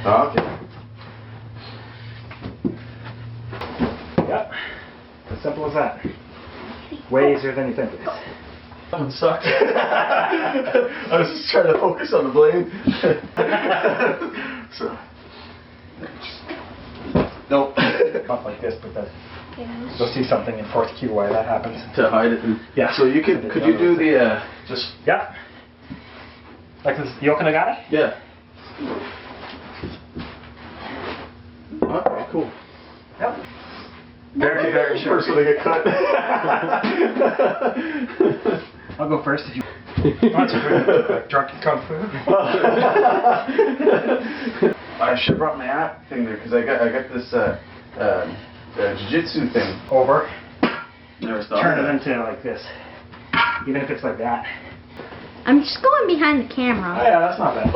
Oh, okay. Yep. As simple as that. Way easier than you think it is. That one sucked. I was just trying to focus on the blade. So. Nope. Not like this, but you'll see something in fourth key why that happens. To hide it. Yeah. So you could you do the just? Yeah. Like this, the okinagata? Yeah. Okay, cool. Yep. Very, very short. First one to get cut. I'll go first if you want to. Like drunken kung fu. I should have brought my app thing there because I got this jiu-jitsu thing. Over. Never thought Turn of it that. into like this. Even if it's like that. I'm just going behind the camera. Oh yeah, that's not bad.